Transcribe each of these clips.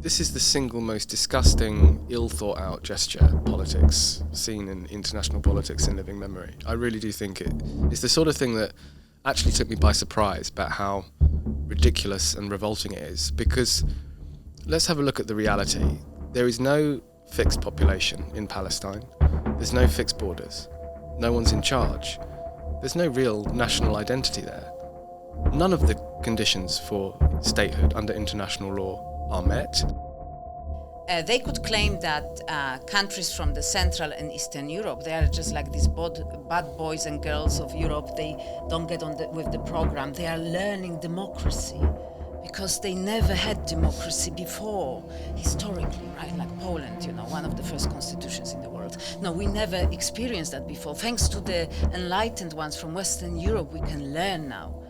This is the single most disgusting, ill-thought-out gesture politics seen in international politics in living memory. I really do think it's the sort of thing that actually took me by surprise about how ridiculous and revolting it is, because let's have a look at the reality. There is no fixed population in Palestine. There's no fixed borders. No one's in charge. There's no real national identity there. None of the conditions for statehood under international law are met. They could claim that countries from the Central and Eastern Europe, they are just like these bad boys and girls of Europe. They don't get on with the program. They are learning democracy because they never had democracy before, historically, right? Like Poland, one of the first constitutions in the world. No, we never experienced that before. Thanks to the enlightened ones from Western Europe, we can learn now.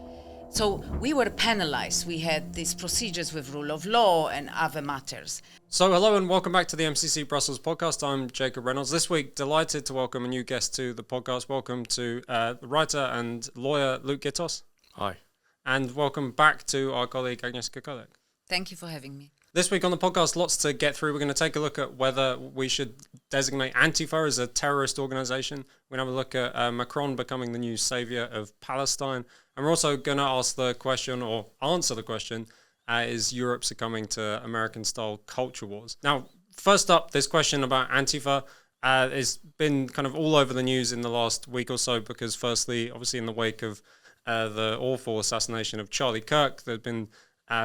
So we were penalized. We had these procedures with rule of law and other matters. So hello and welcome back to the MCC Brussels Podcast. I'm Jacob Reynolds. This week, delighted to welcome a new guest to the podcast. Welcome to the writer and lawyer Luke Gittos. Hi. And welcome back to our colleague Agnieszka Kolek. Thank you for having me. This week on the podcast, lots to get through. We're going to take a look at whether we should designate Antifa as a terrorist organization. We're going to have a look at Macron becoming the new savior of Palestine. And we're also going to ask the question, or answer the question, is Europe succumbing to American-style culture wars? Now, first up, this question about Antifa has been kind of all over the news in the last week or so because firstly, obviously in the wake of the awful assassination of Charlie Kirk, there's been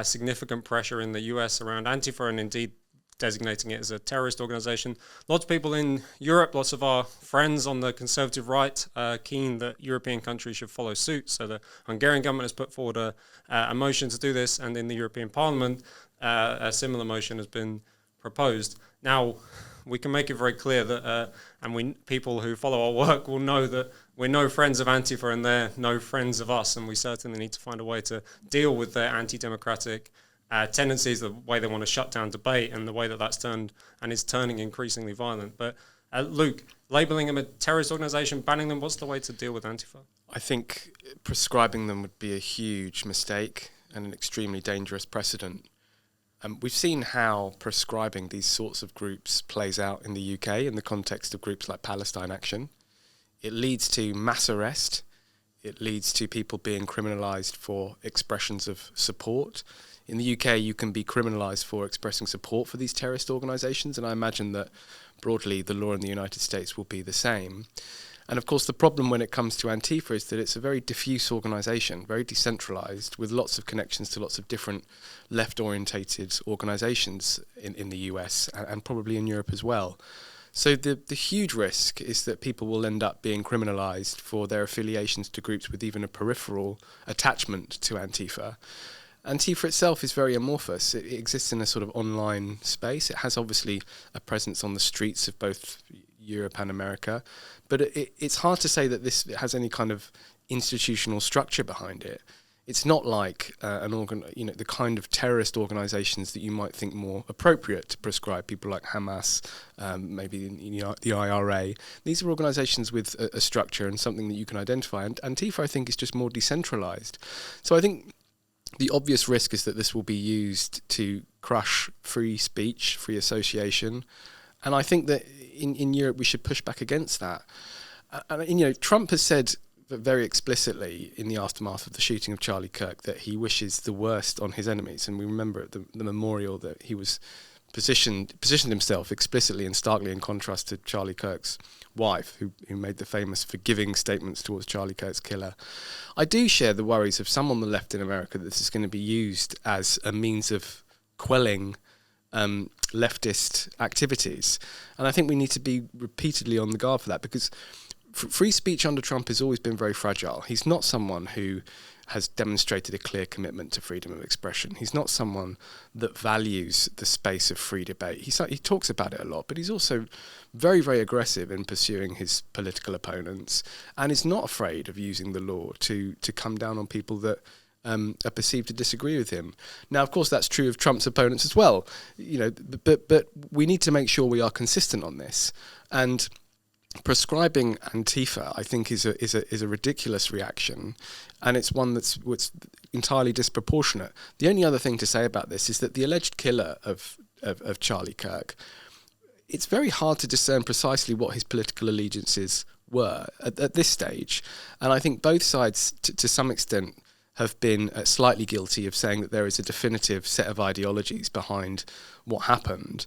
significant pressure in the US around Antifa and indeed designating it as a terrorist organization. Lots of people in Europe, lots of our friends on the conservative right are keen that European countries should follow suit. So the Hungarian government has put forward a motion to do this, and in the European Parliament, a similar motion has been proposed. Now, we can make it very clear that, people who follow our work will know that we're no friends of Antifa and they're no friends of us, and we certainly need to find a way to deal with their anti-democratic tendencies, the way they want to shut down debate and the way that that's turned and is turning increasingly violent. But Luke, labelling them a terrorist organisation, banning them, what's the way to deal with Antifa? I think prescribing them would be a huge mistake and an extremely dangerous precedent. We've seen how prescribing these sorts of groups plays out in the UK in the context of groups like Palestine Action. It leads to mass arrest. It leads to people being criminalised for expressions of support. In the UK, you can be criminalised for expressing support for these terrorist organisations, and I imagine that broadly the law in the United States will be the same. And of course, the problem when it comes to Antifa is that it's a very diffuse organisation, very decentralised, with lots of connections to lots of different left-orientated organisations in the US and probably in Europe as well. So the huge risk is that people will end up being criminalised for their affiliations to groups with even a peripheral attachment to Antifa. Antifa itself is very amorphous. It exists in a sort of online space. It has obviously a presence on the streets of both Europe and America, but it's hard to say that this has any kind of institutional structure behind it. It's not like the kind of terrorist organisations that you might think more appropriate to prescribe, people like Hamas, maybe the IRA. These are organisations with a structure and something that you can identify. And Antifa, I think, is just more decentralised. So I think the obvious risk is that this will be used to crush free speech, free association. And I think that in Europe we should push back against that. Trump has said very explicitly in the aftermath of the shooting of Charlie Kirk that he wishes the worst on his enemies. And we remember at the memorial that he was positioned himself explicitly and starkly in contrast to Charlie Kirk's wife, who made the famous forgiving statements towards Charlie Kirk's killer. I do share the worries of some on the left in America that this is going to be used as a means of quelling leftist activities. And I think we need to be repeatedly on the guard for that, because free speech under Trump has always been very fragile. He's not someone who has demonstrated a clear commitment to freedom of expression. He's not someone that values the space of free debate. He talks about it a lot, but he's also very, very aggressive in pursuing his political opponents and is not afraid of using the law to come down on people that are perceived to disagree with him. Now, of course, that's true of Trump's opponents as well. But we need to make sure we are consistent on this. And prescribing Antifa, I think, is a ridiculous reaction, and it's one that's entirely disproportionate. The only other thing to say about this is that the alleged killer of Charlie Kirk, it's very hard to discern precisely what his political allegiances were at this stage, and I think both sides, to some extent, have been slightly guilty of saying that there is a definitive set of ideologies behind what happened.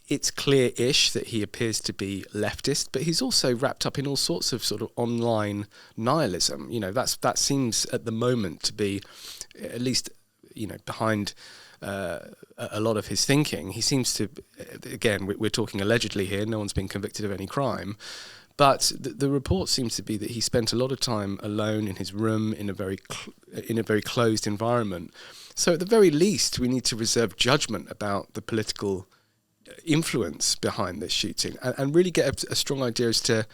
It's clear-ish that he appears to be leftist, but he's also wrapped up in all sorts of sort of online nihilism. You know, that seems at the moment to be, at least, you know, behind a lot of his thinking. He seems to, again, we're talking allegedly here, no one's been convicted of any crime, but the report seems to be that he spent a lot of time alone in his room in a very closed environment. So at the very least, we need to reserve judgment about the political influence behind this shooting and really get a strong idea as to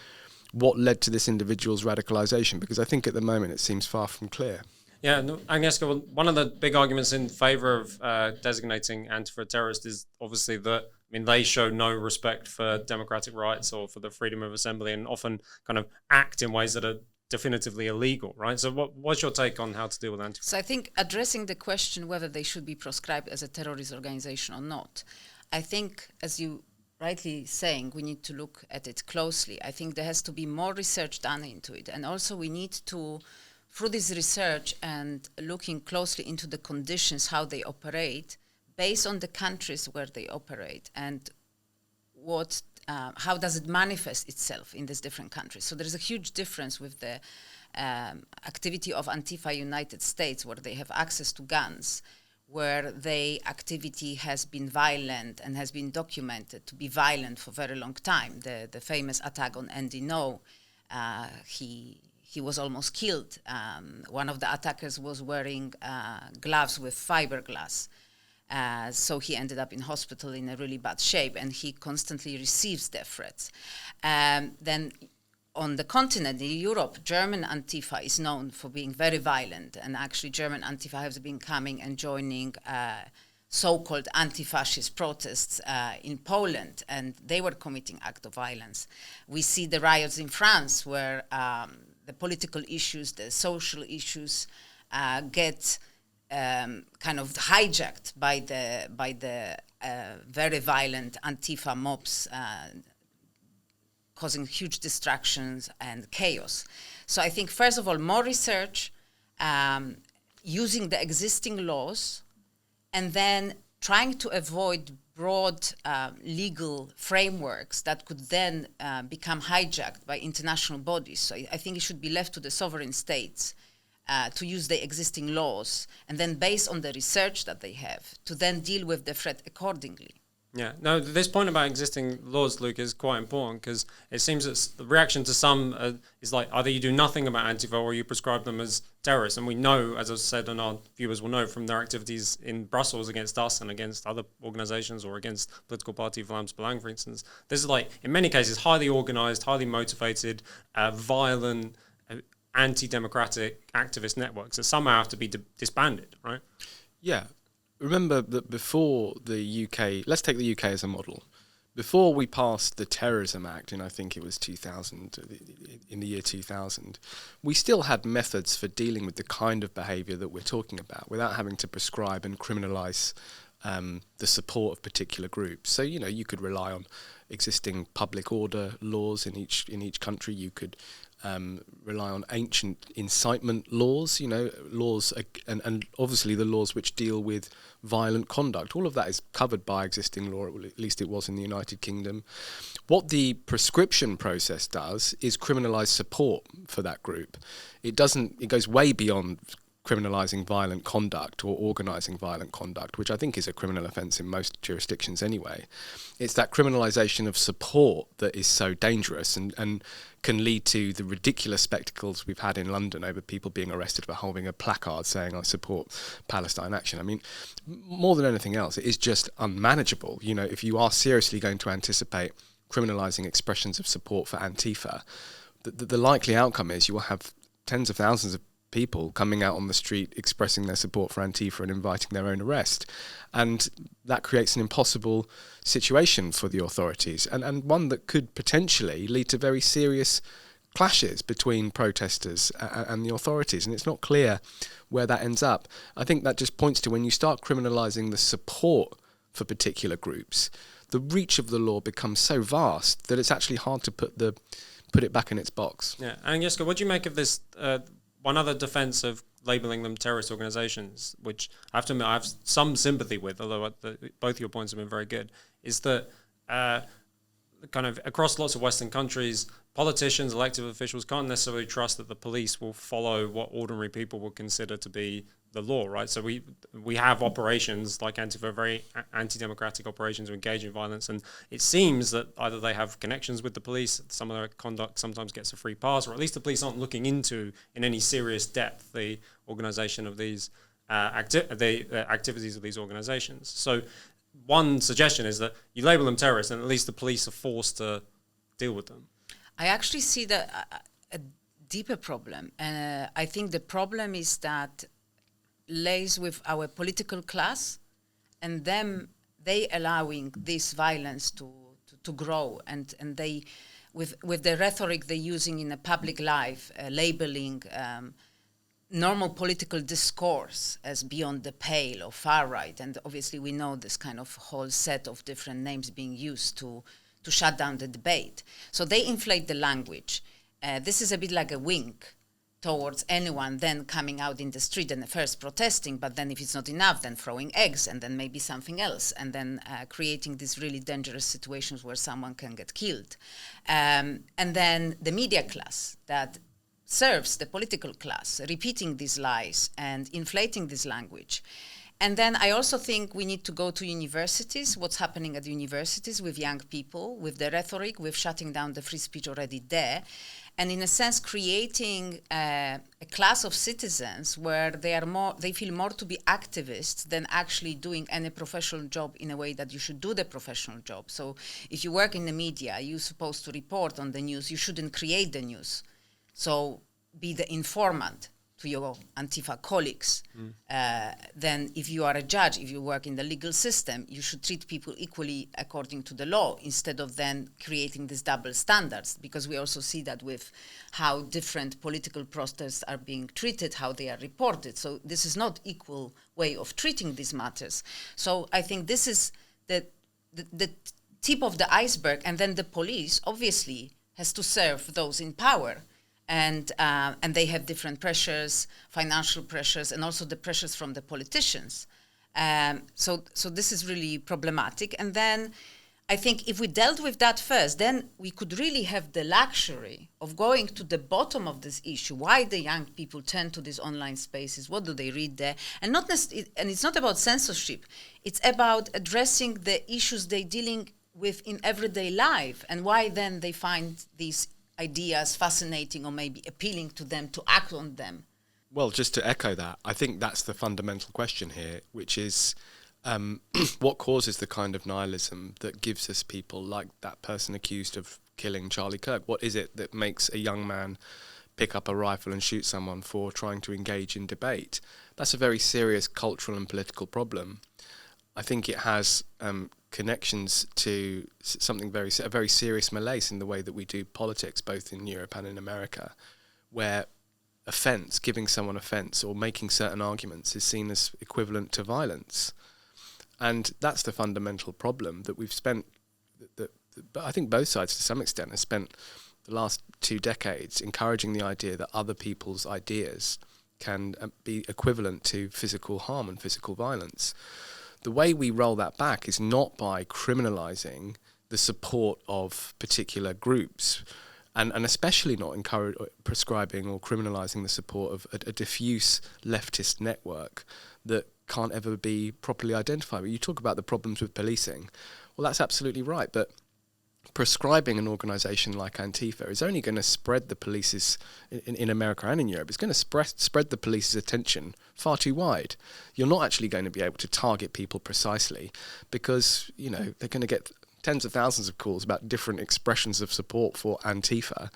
what led to this individual's radicalization, because I think at the moment it seems far from clear. Yeah, no, Agnieszka, one of the big arguments in favor of designating Antifa a terrorist is obviously that, I mean, they show no respect for democratic rights or for the freedom of assembly, and often kind of act in ways that are definitively illegal, right? So what's your take on how to deal with Antifa? So I think addressing the question whether they should be proscribed as a terrorist organization or not, I think, as you rightly saying, we need to look at it closely. I think there has to be more research done into it, and also we need to, through this research and looking closely into the conditions, how they operate, based on the countries where they operate, and how does it manifest itself in these different countries. So there's a huge difference with the activity of Antifa United States, where they have access to guns, where their activity has been violent and has been documented to be violent for a very long time. The famous attack on Andy Ngo, he was almost killed. One of the attackers was wearing gloves with fiberglass. So he ended up in hospital in a really bad shape, and he constantly receives death threats. Then on the continent, in Europe, German Antifa is known for being very violent, and actually German Antifa has been coming and joining so-called anti-fascist protests in Poland, and they were committing acts of violence. We see the riots in France, where the political issues, the social issues get kind of hijacked by the very violent Antifa mobs, causing huge distractions and chaos. So I think, first of all, more research, using the existing laws, and then trying to avoid broad legal frameworks that could then become hijacked by international bodies. So I think it should be left to the sovereign states to use the existing laws, and then based on the research that they have, to then deal with the threat accordingly. Yeah, no, this point about existing laws, Luke, is quite important, because it seems that the reaction to some is like either you do nothing about Antifa or you prescribe them as terrorists. And we know, as I said, and our viewers will know from their activities in Brussels against us and against other organisations or against political party Vlaams Belang, for instance, this is like, in many cases, highly organised, highly motivated, violent, anti-democratic activist networks that somehow have to be disbanded, right? Yeah. Remember that before the UK, let's take the UK as a model. Before we passed the Terrorism Act I think it was 2000, in the year 2000, we still had methods for dealing with the kind of behaviour that we're talking about without having to prescribe and criminalise the support of particular groups. So, you know, you could rely on existing public order laws in each country. You could rely on ancient incitement laws, you know, laws, and obviously the laws which deal with violent conduct. All of that is covered by existing law, at least it was in the United Kingdom. What the prescription process does is criminalise support for that group. It goes way beyond criminalising violent conduct or organising violent conduct, which I think is a criminal offence in most jurisdictions anyway. It's that criminalisation of support that is so dangerous and can lead to the ridiculous spectacles we've had in London over people being arrested for holding a placard saying, I support Palestine action. I mean, more than anything else, it is just unmanageable. You know, if you are seriously going to anticipate criminalising expressions of support for Antifa, the likely outcome is you will have tens of thousands of people coming out on the street expressing their support for Antifa and inviting their own arrest. And that creates an impossible situation for the authorities, and one that could potentially lead to very serious clashes between protesters and the authorities, and it's not clear where that ends up. I think that just points to when you start criminalising the support for particular groups, the reach of the law becomes so vast that it's actually hard to put it back in its box. Yeah, and Agnieszka, what do you make of this one other defence of labelling them terrorist organisations, which I have to admit I have some sympathy with, although both your points have been very good, is that kind of across lots of Western countries, politicians, elected officials can't necessarily trust that the police will follow what ordinary people would consider to be the law, right? So we have operations like Antifa, very anti-democratic operations who engage in violence, and it seems that either they have connections with the police, some of their conduct sometimes gets a free pass, or at least the police aren't looking into in any serious depth the organisation of these activities of these organisations. So one suggestion is that you label them terrorists, and at least the police are forced to deal with them. I actually see a deeper problem, and I think the problem is that lays with our political class, and they allowing this violence to grow, and they with the rhetoric they're using in a public life, labeling normal political discourse as beyond the pale or far right, and obviously we know this kind of whole set of different names being used to shut down the debate. So they inflate the language. This is a bit like a wink towards anyone then coming out in the street and first protesting, but then if it's not enough, then throwing eggs, and then maybe something else, and then creating these really dangerous situations where someone can get killed. And then the media class that serves the political class, repeating these lies and inflating this language. And then I also think we need to go to universities, what's happening at universities with young people, with the rhetoric, with shutting down the free speech already there, and in a sense creating a class of citizens where they feel more to be activists than actually doing any professional job in a way that you should do the professional job. So if you work in the media, you're supposed to report on the news, you shouldn't create the news. So be the informant to your Antifa colleagues. Then if you are a judge, if you work in the legal system, you should treat people equally according to the law instead of then creating these double standards, because we also see that with how different political protests are being treated, how they are reported. So this is not equal way of treating these matters. So I think this is the tip of the iceberg, and then the police obviously has to serve those in power. And they have different pressures, financial pressures, and also the pressures from the politicians. So this is really problematic. And then I think if we dealt with that first, then we could really have the luxury of going to the bottom of this issue. Why the young people turn to these online spaces? What do they read there? And it's not about censorship. It's about addressing the issues they're dealing with in everyday life, and why then they find these ideas fascinating or maybe appealing to them to act on them. Well, just to echo that, I think that's the fundamental question here, which is what causes the kind of nihilism that gives us people like that person accused of killing Charlie Kirk? What is it that makes a young man pick up a rifle and shoot someone for trying to engage in debate? That's a very serious cultural and political problem. I think it has connections to a very serious malaise in the way that we do politics, both in Europe and in America, where giving someone offence or making certain arguments is seen as equivalent to violence. And that's the fundamental problem that we've spent, but I think both sides to some extent have spent the last 2 decades encouraging the idea that other people's ideas can be equivalent to physical harm and physical violence. The way we roll that back is not by criminalising the support of particular groups, and especially not prescribing or criminalising the support of a diffuse leftist network that can't ever be properly identified. You talk about the problems with policing. Well, that's absolutely right, but prescribing an organisation like Antifa is only going to spread the police's, in America and in Europe, it's going to spread the police's attention far too wide. You're not actually going to be able to target people precisely because, they're going to get tens of thousands of calls about different expressions of support for Antifa.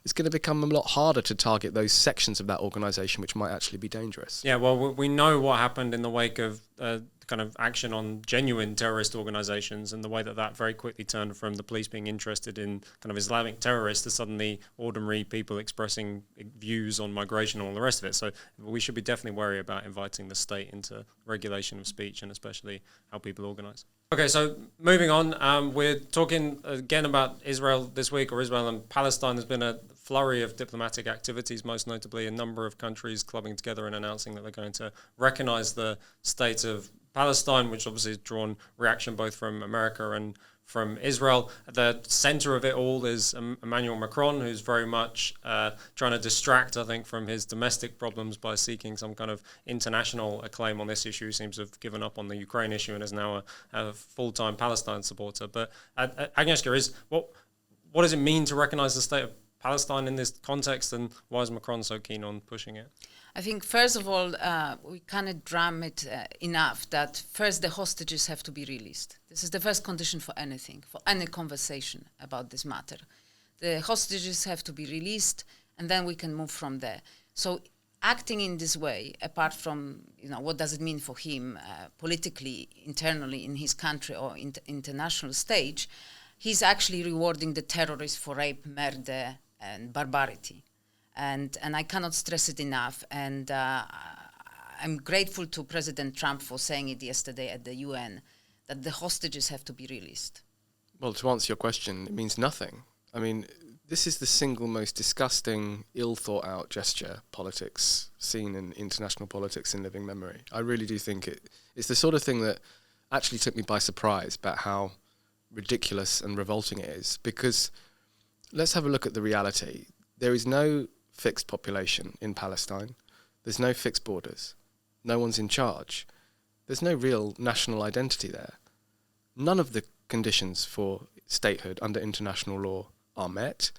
it's going to become a lot harder to target those sections of that organisation which might actually be dangerous. Yeah, well, we know what happened in the wake of kind of action on genuine terrorist organisations, and the way that very quickly turned from the police being interested in kind of Islamic terrorists to suddenly ordinary people expressing views on migration and all the rest of it. So we should be definitely wary about inviting the state into regulation of speech, and especially how people organise. Okay, so moving on, we're talking again about Israel this week, or Israel and Palestine. There's been a flurry of diplomatic activities, most notably a number of countries clubbing together and announcing that they're going to recognise the state of Palestine, which obviously has drawn reaction both from America and from Israel. The centre of it all is Emmanuel Macron, who's very much trying to distract, I think, from his domestic problems by seeking some kind of international acclaim on this issue. He seems to have given up on the Ukraine issue and is now a full-time Palestine supporter. But Agnieszka, what does it mean to recognise the state of Palestine in this context, and why is Macron so keen on pushing it? I think, first of all, we cannot drum it enough that first the hostages have to be released. This is the first condition for anything, for any conversation about this matter. The hostages have to be released, and then we can move from there. So acting in this way, apart from, what does it mean for him politically, internally in his country or international stage, he's actually rewarding the terrorists for rape, murder, and barbarity. And I cannot stress it enough. And I'm grateful to President Trump for saying it yesterday at the UN, that the hostages have to be released. Well, to answer your question, it means nothing. I mean, this is the single most disgusting, ill-thought-out gesture politics seen in international politics in living memory. I really do think it's the sort of thing that actually took me by surprise about how ridiculous and revolting it is. Because let's have a look at the reality. There is no fixed population in Palestine. There's no fixed borders. No one's in charge. There's no real national identity there. None of the conditions for statehood under international law are met.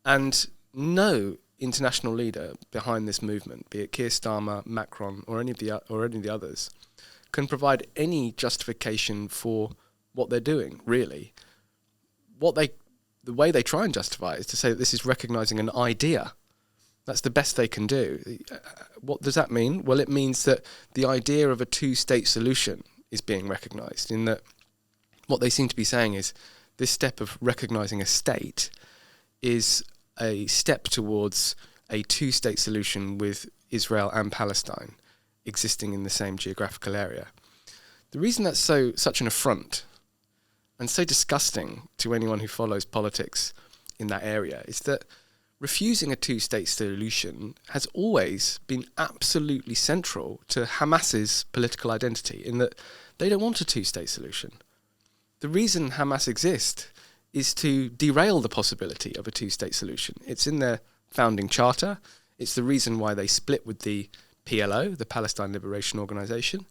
And no international leader behind this movement, be it Keir Starmer, Macron, or any of the others, can provide any justification for what they're doing, really. The way they try and justify it is to say that this is recognising an idea. That's the best they can do. What does that mean? Well, it means that the idea of a two-state solution is being recognised, in that what they seem to be saying is this step of recognising a state is a step towards a two-state solution with Israel and Palestine existing in the same geographical area. The reason that's such an affront and so disgusting to anyone who follows politics in that area is that refusing a two-state solution has always been absolutely central to Hamas's political identity, in that they don't want a two-state solution. The reason Hamas exists is to derail the possibility of a two-state solution. It's in their founding charter. It's the reason why they split with the PLO, the Palestine Liberation Organization.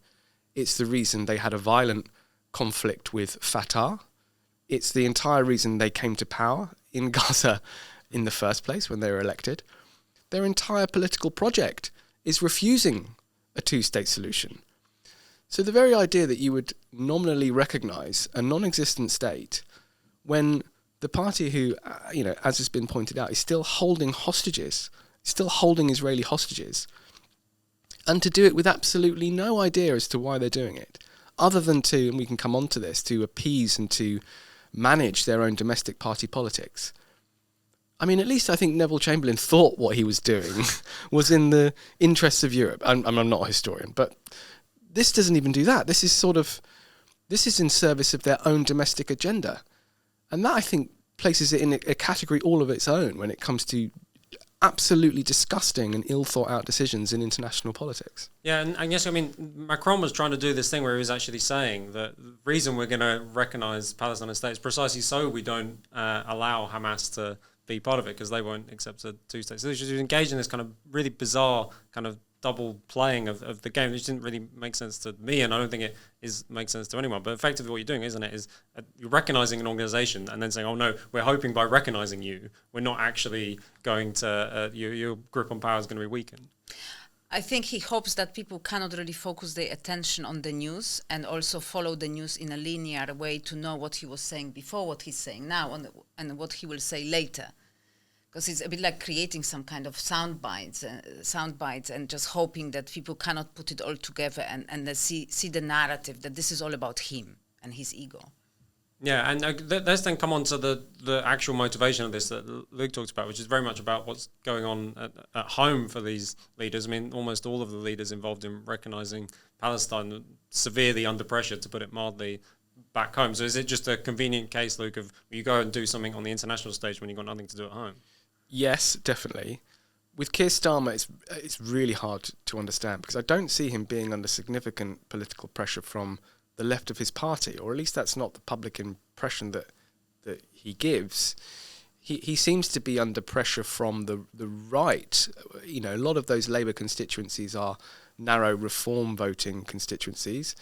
It's the reason they had a violent conflict with Fatah. It's the entire reason they came to power in Gaza in the first place when they were elected. Their entire political project is refusing a two-state solution. So the very idea that you would nominally recognise a non-existent state when the party who, as has been pointed out, is still holding hostages, still holding Israeli hostages, and to do it with absolutely no idea as to why they're doing it, other than to, and we can come on to this, to appease and to manage their own domestic party politics. I mean, at least I think Neville Chamberlain thought what he was doing was in the interests of Europe. I'm not a historian, but this doesn't even do that. This is in service of their own domestic agenda. And that, I think, places it in a category all of its own when it comes to absolutely disgusting and ill-thought-out decisions in international politics. Yeah, and I guess, Macron was trying to do this thing where he was actually saying that the reason we're going to recognise Palestine as a state is precisely so we don't allow Hamas to be part of it, because they won't accept a two-state solution. So he was engaged in this kind of really bizarre kind of double playing of the game, which didn't really make sense to me, and I don't think it makes sense to anyone. But effectively what you're doing, isn't it, is you're recognising an organisation and then saying, oh no, we're hoping by recognising you, we're not actually going to, your grip on power is going to be weakened. I think he hopes that people cannot really focus their attention on the news and also follow the news in a linear way to know what he was saying before, what he's saying now, and what he will say later. because it's a bit like creating some kind of sound bites and just hoping that people cannot put it all together and then see the narrative that this is all about him and his ego. Yeah, and let's then come on to the actual motivation of this that Luke talked about, which is very much about what's going on at home for these leaders. I mean, almost all of the leaders involved in recognising Palestine severely under pressure, to put it mildly, back home. So is it just a convenient case, Luke, of you go and do something on the international stage when you've got nothing to do at home? Yes, definitely. With Keir Starmer, it's really hard to understand because I don't see him being under significant political pressure from the left of his party, or at least that's not the public impression that he gives. He seems to be under pressure from the right. You know, a lot of those Labour constituencies are narrow reform voting constituencies.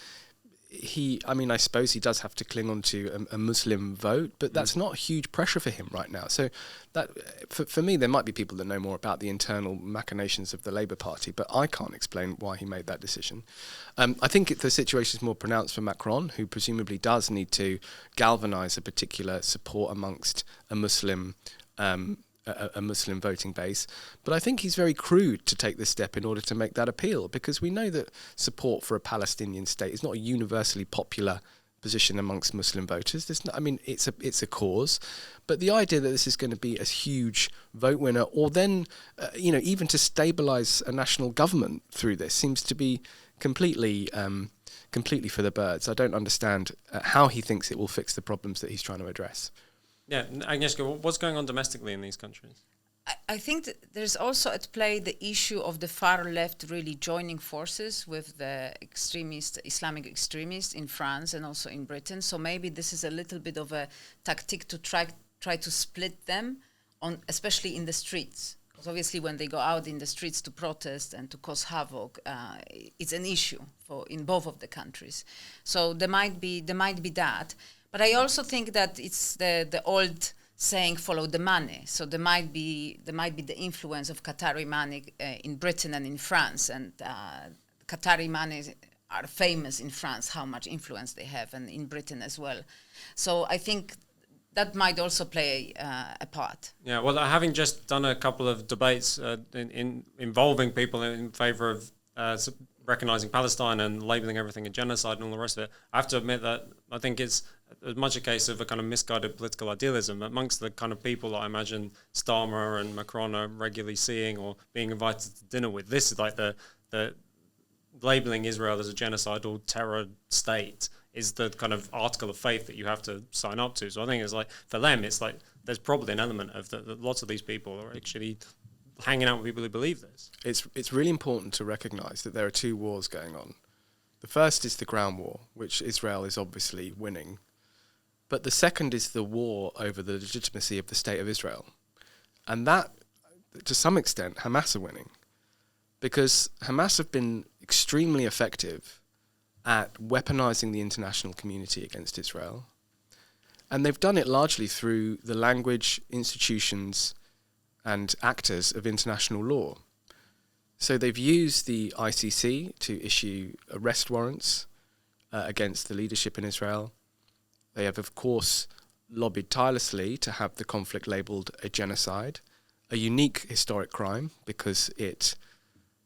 I suppose he does have to cling on to a Muslim vote, but that's not huge pressure for him right now. So that, for me, there might be people that know more about the internal machinations of the Labour Party, but I can't explain why he made that decision. I think the situation is more pronounced for Macron, who presumably does need to galvanise a particular support amongst a Muslim voting base. But I think he's very crude to take this step in order to make that appeal, because we know that support for a Palestinian state is not a universally popular position amongst Muslim voters. It's a cause, but the idea that this is going to be a huge vote winner, or then even to stabilise a national government through this, seems to be completely for the birds. I don't understand how he thinks it will fix the problems that he's trying to address. Yeah, Agnieszka, what's going on domestically in these countries? I think that there's also at play the issue of the far left really joining forces with the Islamic extremists in France and also in Britain. So maybe this is a little bit of a tactic to try to split them, especially in the streets. Because obviously when they go out in the streets to protest and to cause havoc, it's an issue in both of the countries. So there might be that. But I also think that it's the old saying, follow the money. So there might be the influence of Qatari money in Britain and in France. And Qatari money are famous in France, how much influence they have, and in Britain as well. So I think that might also play a part. Yeah, well, having just done a couple of debates involving people in favour of recognising Palestine and labelling everything a genocide and all the rest of it, I have to admit that I think it's as much a case of a kind of misguided political idealism amongst the kind of people that I imagine Starmer and Macron are regularly seeing or being invited to dinner with. This is like the labelling Israel as a genocidal terror state is the kind of article of faith that you have to sign up to. So I think it's like, for them, it's like there's probably an element of that lots of these people are actually hanging out with people who believe this. It's really important to recognise that there are two wars going on. The first is the ground war, which Israel is obviously winning. But the second is the war over the legitimacy of the State of Israel. And that, to some extent, Hamas are winning. Because Hamas have been extremely effective at weaponizing the international community against Israel. And they've done it largely through the language, institutions, and actors of international law. So they've used the ICC to issue arrest warrants against the leadership in Israel. They have, of course, lobbied tirelessly to have the conflict labelled a genocide, a unique historic crime because it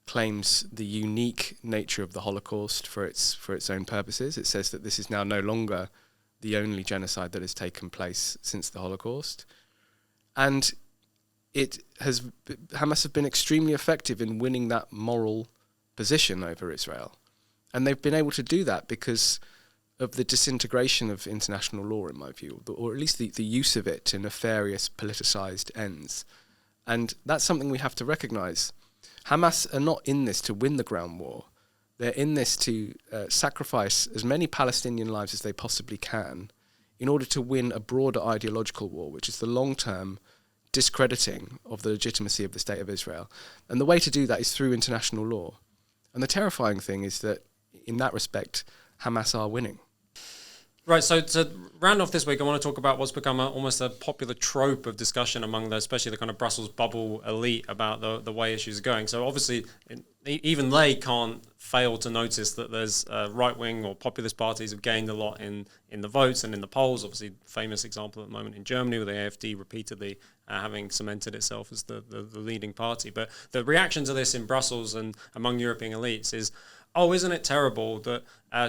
claims the unique nature of the Holocaust for its own purposes. It says that this is now no longer the only genocide that has taken place since the Holocaust. And Hamas have been extremely effective in winning that moral position over Israel. And they've been able to do that because of the disintegration of international law, in my view, or at least the use of it to nefarious, politicised ends. And that's something we have to recognise. Hamas are not in this to win the ground war. They're in this to sacrifice as many Palestinian lives as they possibly can in order to win a broader ideological war, which is the long-term discrediting of the legitimacy of the State of Israel. And the way to do that is through international law. And the terrifying thing is that, in that respect, Hamas are winning. Right, so to round off this week, I want to talk about what's become almost a popular trope of discussion among especially the kind of Brussels bubble elite about the way issues are going. So obviously, even they can't fail to notice that there's right-wing or populist parties have gained a lot in the votes and in the polls. Obviously, famous example at the moment in Germany with the AfD repeatedly having cemented itself as the leading party. But the reaction to this in Brussels and among European elites is, oh, isn't it terrible that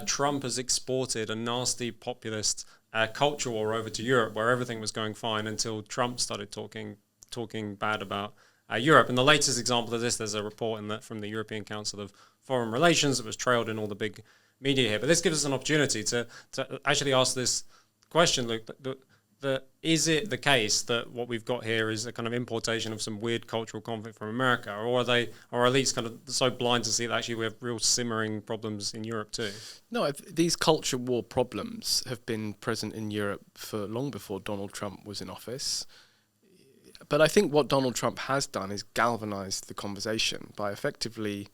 Trump has exported a nasty populist culture war over to Europe where everything was going fine until Trump started talking bad about Europe. And the latest example of this, there's a report from the European Council of Foreign Relations that was trailed in all the big media here. But this gives us an opportunity to actually ask this question, Luke. Is it the case that what we've got here is a kind of importation of some weird cultural conflict from America, or are at least kind of so blind to see that actually we have real simmering problems in Europe too? No, these culture war problems have been present in Europe for long before Donald Trump was in office. But I think what Donald Trump has done is galvanized the conversation by effectively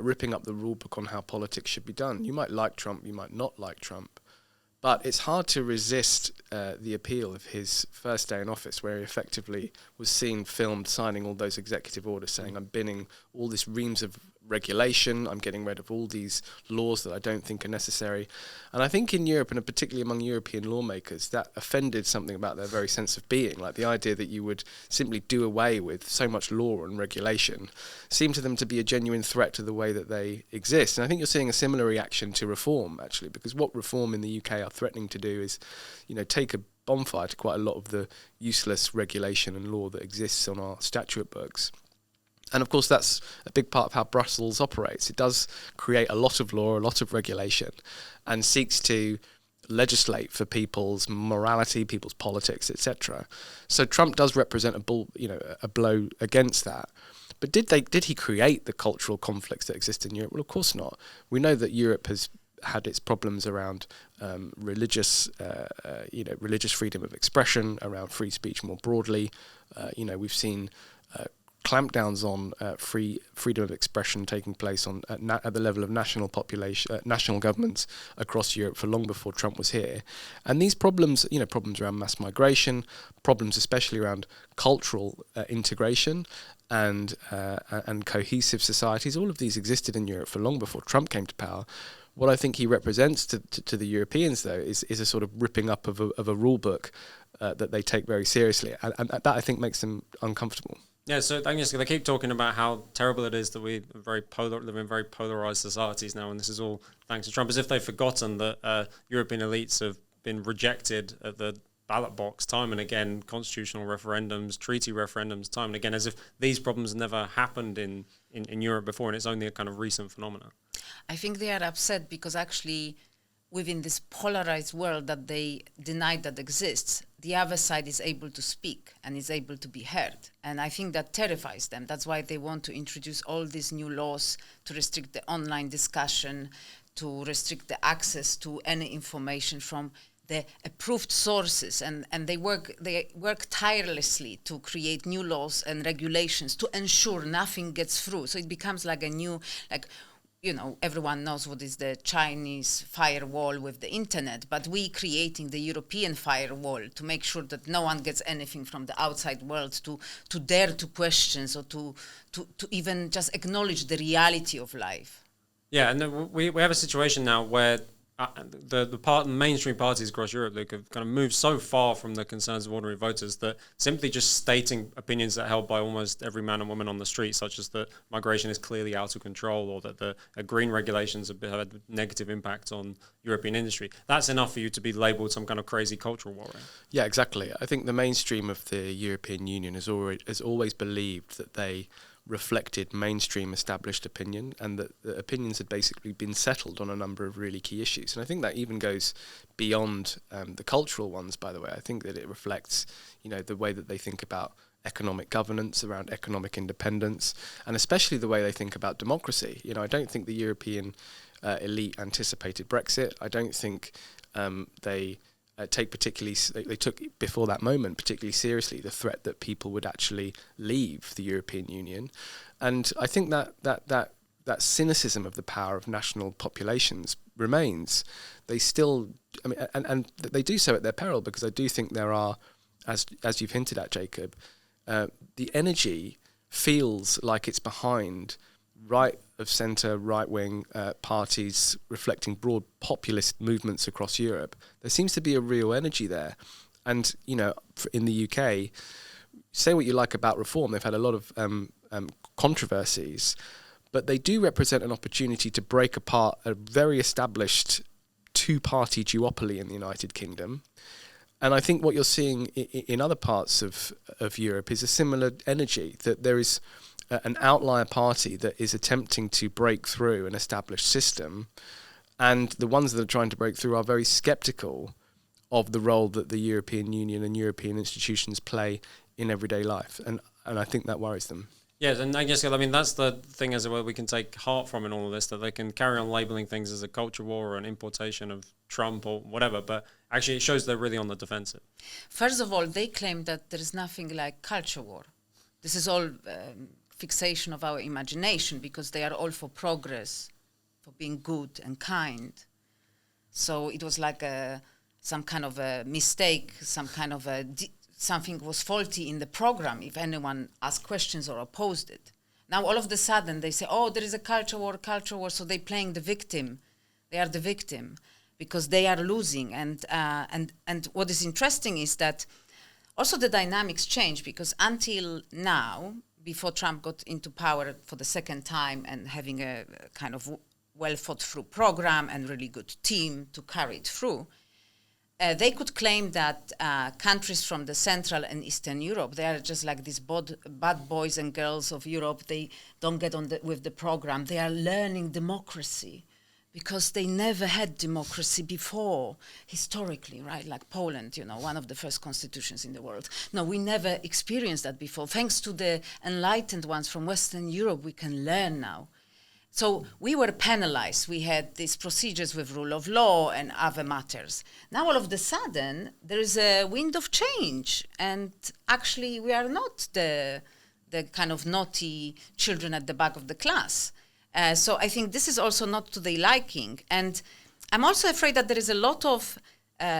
ripping up the rule book on how politics should be done. You might like Trump, you might not like Trump, but it's hard to resist the appeal of his first day in office, where he effectively was seen filmed signing all those executive orders saying, I'm binning all this reams of regulation, I'm getting rid of all these laws that I don't think are necessary. And I think in Europe, and particularly among European lawmakers, that offended something about their very sense of being. Like the idea that you would simply do away with so much law and regulation seemed to them to be a genuine threat to the way that they exist. And I think you're seeing a similar reaction to reform, actually, because what reform in the UK are threatening to do is, take a bonfire to quite a lot of the useless regulation and law that exists on our statute books. And of course, that's a big part of how Brussels operates. It does create a lot of law, a lot of regulation, and seeks to legislate for people's morality, people's politics, etc. So Trump does represent a blow against that. But did he create the cultural conflicts that exist in Europe? Well, of course not. We know that Europe has had its problems around religious freedom of expression, around free speech more broadly. We've seen clampdowns on freedom of expression taking place at the level of national governments across Europe for long before Trump was here. And these problems, problems around mass migration, problems especially around cultural integration and cohesive societies, all of these existed in Europe for long before Trump came to power. What I think he represents to the Europeans, though, is a sort of ripping up of a rule book that they take very seriously, and that I think makes them uncomfortable. Yeah, so Agnieszka, they keep talking about how terrible it is that we live in very polarized societies now, and this is all thanks to Trump, as if they've forgotten that European elites have been rejected at the ballot box time and again, constitutional referendums, treaty referendums time and again, as if these problems never happened in Europe before, and it's only a kind of recent phenomenon. I think they are upset because actually within this polarized world that they deny that exists, the other side is able to speak and is able to be heard. And I think that terrifies them. That's why they want to introduce all these new laws to restrict the online discussion, to restrict the access to any information from the approved sources. And they work tirelessly to create new laws and regulations to ensure nothing gets through. So it becomes like a new, everyone knows what is the Chinese firewall with the internet, but we creating the European firewall to make sure that no one gets anything from the outside world to dare to question or to even just acknowledge the reality of life. Yeah, and we have a situation now where the mainstream parties across Europe that have kind of moved so far from the concerns of ordinary voters that simply just stating opinions that are held by almost every man and woman on the street, such as that migration is clearly out of control or that the green regulations have had a negative impact on European industry, that's enough for you to be labelled some kind of crazy cultural warrior. Yeah, exactly. I think the mainstream of the European Union has always believed that they reflected mainstream established opinion, and that the opinions had basically been settled on a number of really key issues. And I think that even goes beyond the cultural ones, by the way. I think that it reflects, the way that they think about economic governance, around economic independence, and especially the way they think about democracy. I don't think the European elite anticipated Brexit. I don't think they took before that moment particularly seriously the threat that people would actually leave the European Union. And I think that cynicism of the power of national populations remains, they still, I mean, and they do so at their peril, because I do think there are, as you've hinted at, Jacob, the energy feels like it's behind right of centre, right-wing parties reflecting broad populist movements across Europe. There seems to be a real energy there. And, you know, in the UK, say what you like about reform, they've had a lot of controversies, but they do represent an opportunity to break apart a very established two-party duopoly in the United Kingdom. And I think what you're seeing in other parts of Europe is a similar energy, that there is an outlier party that is attempting to break through an established system, and the ones that are trying to break through are very sceptical of the role that the European Union and European institutions play in everyday life. And I think that worries them. Yes, and I guess, I mean, that's the thing as well we can take heart from in all of this, that they can carry on labelling things as a culture war or an importation of Trump or whatever, but actually it shows they're really on the defensive. First of all, they claim that there is nothing like culture war. This is all fixation of our imagination, because they are all for progress, for being good and kind. So it was like some kind of a mistake, some kind of something was faulty in the program if anyone asked questions or opposed it. Now all of a sudden they say, oh, there is a culture war, so they're playing the victim. They are the victim because they are losing. And what is interesting is that also the dynamics change, because until now, before Trump got into power for the second time and having a kind of well thought through program and really good team to carry it through, they could claim that countries from the Central and Eastern Europe, they are just like these bad boys and girls of Europe. They don't get on with the program. They are learning democracy because they never had democracy before, historically, right? Like Poland, you know, one of the first constitutions in the world. No, we never experienced that before. Thanks to the enlightened ones from Western Europe, we can learn now. So we were penalized. We had these procedures with rule of law and other matters. Now all of a sudden, there is a wind of change. And actually, we are not the kind of naughty children at the back of the class. So I think this is also not to their liking. And I'm also afraid that there is a lot of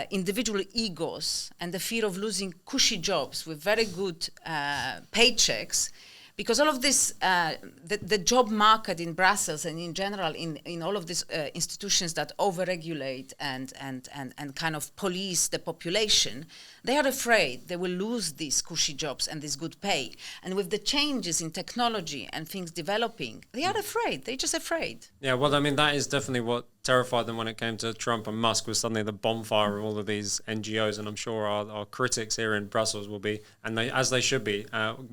individual egos and the fear of losing cushy jobs with very good paychecks. Because all of this, the job market in Brussels and in general in all of these institutions that overregulate and kind of police the population, they are afraid they will lose these cushy jobs and this good pay. And with the changes in technology and things developing, they are afraid. They're just afraid. Yeah, well, I mean, that is definitely what terrified them when it came to Trump and Musk, was suddenly the bonfire of all of these NGOs. And I'm sure our critics here in Brussels will be, and as they should be,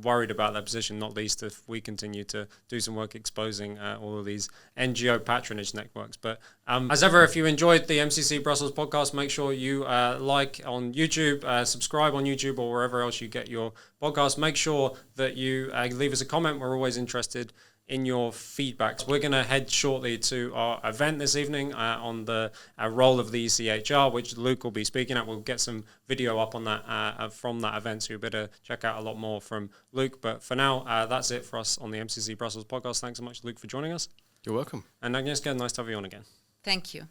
worried about their position, not least if we continue to do some work exposing all of these NGO patronage networks. But as ever, if you enjoyed the MCC Brussels podcast, make sure you like on YouTube, subscribe on YouTube or wherever else you get your podcast. Make sure that you leave us a comment. We're always interested in your feedback. We're going to head shortly to our event this evening on the role of the ECHR, which Luke will be speaking at. We'll get some video up on that from that event, so you better check out a lot more from Luke. But for now, that's it for us on the MCC Brussels podcast. Thanks so much, Luke, for joining us. You're welcome. And Agnieszka, nice to have you on again. Thank you.